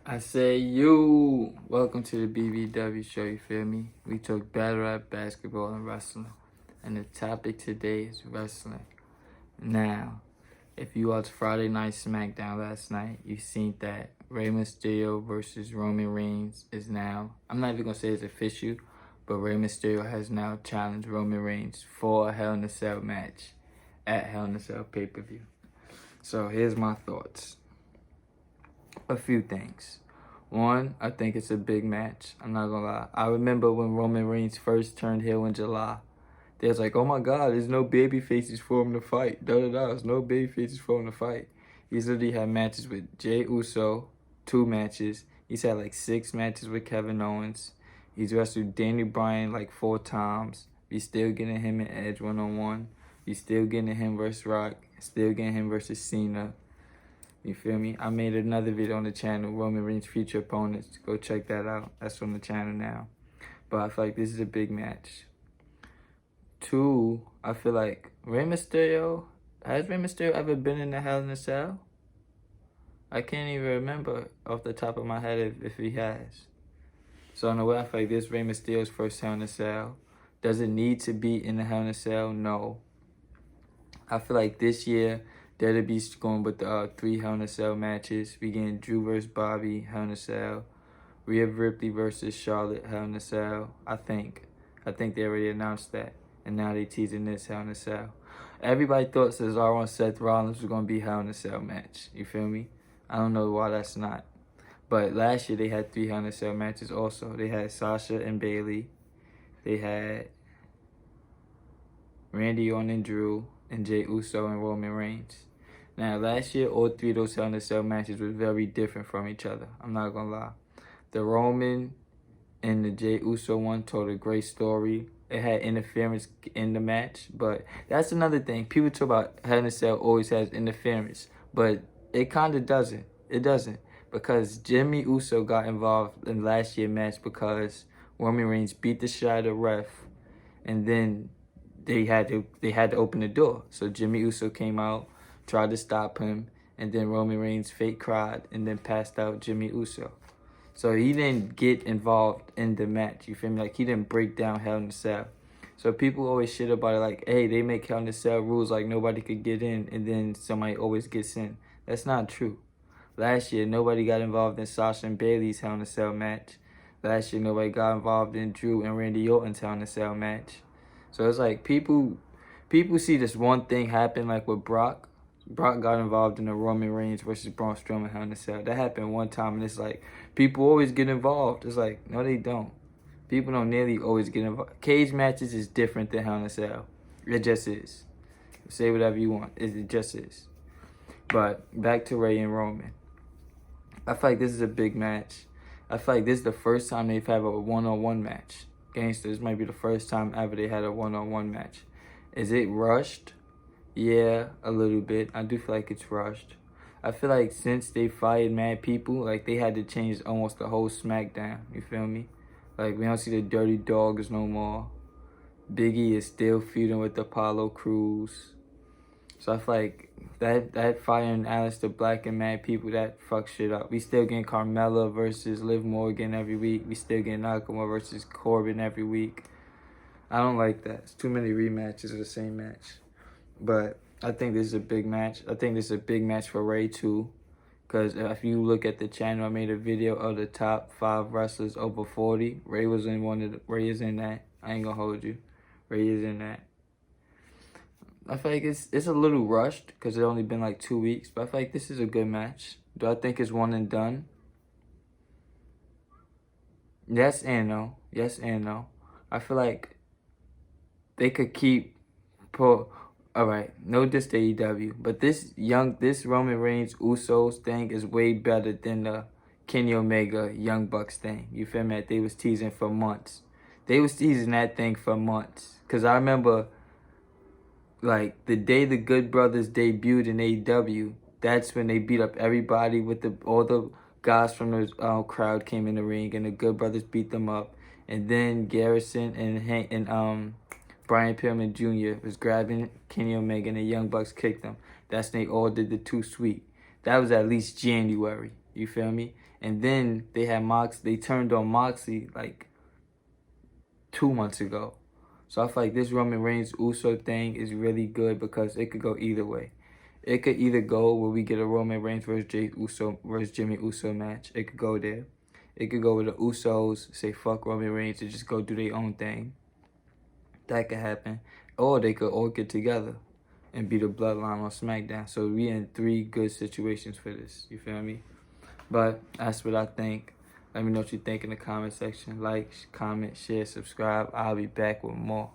I say you. Welcome to the BBW show, you feel me? We talk battle rap, basketball, and wrestling. And the topic today is wrestling. Now, if you watched Friday Night SmackDown last night, you seen that Rey Mysterio versus Roman Reigns is now, I'm not even going to say it's official, but Rey Mysterio has now challenged Roman Reigns for a Hell in a Cell match at Hell in a Cell pay-per-view. So here's my thoughts. A few things. One, I think it's a big match. I'm not gonna lie. I remember when Roman Reigns first turned heel in July. They was like, oh my God, there's no baby faces for him to fight. There's no baby faces for him to fight. He's literally had matches with Jey Uso, 2 matches. He's had like 6 matches with Kevin Owens. He's wrestled Daniel Bryan like 4 times. He's still getting him and Edge one-on-one. He's still getting him versus Rock. Still getting him versus Cena. You feel me? I made another video on the channel, Roman Reigns' future opponents. Go check that out. That's on the channel now. But I feel like this is a big match. 2, I feel like Rey Mysterio, has Rey Mysterio ever been in the Hell in a Cell? I can't even remember off the top of my head if he has. So in a way, I feel like this Rey Mysterio's first Hell in a Cell. Does it need to be in the Hell in a Cell? No. I feel like this year, WWE going with the 3 Hell in a Cell matches. We getting Drew versus Bobby, Hell in a Cell. Rhea Ripley versus Charlotte, Hell in a Cell. I think they already announced that. And now they teasing this Hell in a Cell. Everybody thought Cesaro and Seth Rollins was going to be Hell in a Cell match. You feel me? I don't know why that's not. But last year they had 3 Hell in a Cell matches also. They had Sasha and Bayley. They had Randy Orton and Drew. And Jey Uso and Roman Reigns. Now, last year, all 3 of those Hell in a Cell matches were very different from each other. I'm not going to lie. The Roman and the Jey Uso one told a great story. It had interference in the match, but that's another thing. People talk about Hell in a Cell always has interference, but it kind of doesn't. It doesn't, because Jimmy Uso got involved in last year's match because Roman Reigns beat the shit out of the ref, and then they had to open the door. So Jimmy Uso came out, tried to stop him, and then Roman Reigns fake cried and then passed out Jimmy Uso. So he didn't get involved in the match. You feel me? Like, he didn't break down Hell in a Cell. So people always shit about it like, hey, they make Hell in a Cell rules like nobody could get in and then somebody always gets in. That's not true. Last year, nobody got involved in Sasha and Bayley's Hell in a Cell match. Last year, nobody got involved in Drew and Randy Orton's Hell in a Cell match. So it's like people see this one thing happen, like with Brock. Brock got involved in the Roman Reigns versus Braun Strowman Hell in a Cell. That happened one time, and it's like, people always get involved. It's like, no, they don't. People don't nearly always get involved. Cage matches is different than Hell in a Cell. It just is. Say whatever you want. It just is. But back to Rey and Roman. I feel like this is a big match. I feel like this is the first time they've had a one-on-one match. Gangsters might be the first time ever they had a one-on-one match. Is it rushed? Yeah, a little bit. I do feel like it's rushed. I feel like since they fired mad people, like, they had to change almost the whole SmackDown. You feel me? Like, we don't see the Dirty Dogs no more. Biggie is still feuding with Apollo Crews. So I feel like that firing Aleister Black and mad people, that fucks shit up. We still getting Carmella versus Liv Morgan every week. We still getting Nakamura versus Corbin every week. I don't like that. It's too many rematches of the same match. But I think this is a big match. I think this is a big match for Rey too. Because if you look at the channel, I made a video of the top 5 wrestlers over 40. Rey was in Rey is in that. I ain't gonna hold you. Rey is in that. I feel like it's a little rushed because it's only been like 2 weeks, but I feel like this is a good match. Do I think it's one and done? Yes and no. Yes and no. I feel like they could keep alright, no diss to AEW, but this Roman Reigns Usos thing is way better than the Kenny Omega Young Bucks thing. You feel me? That they was teasing for months. They was teasing that thing for months. Cause I remember, like, the day the Good Brothers debuted in AEW, that's when they beat up everybody with all the guys from the crowd came in the ring, and the Good Brothers beat them up. And then Garrison and Brian Pillman Jr. was grabbing Kenny Omega, and the Young Bucks kicked them. That's when they all did the Too Sweet. That was at least January. You feel me? And then they had they turned on Moxley like 2 months ago. So I feel like this Roman Reigns Uso thing is really good because it could go either way. It could either go where we get a Roman Reigns versus Jey Uso versus Jimmy Uso match. It could go there. It could go with the Usos, say fuck Roman Reigns and just go do their own thing. That could happen. Or they could all get together and be the Bloodline on SmackDown. So we in 3 good situations for this. You feel me? But that's what I think. Let me know what you think in the comment section. Like, comment, share, subscribe. I'll be back with more.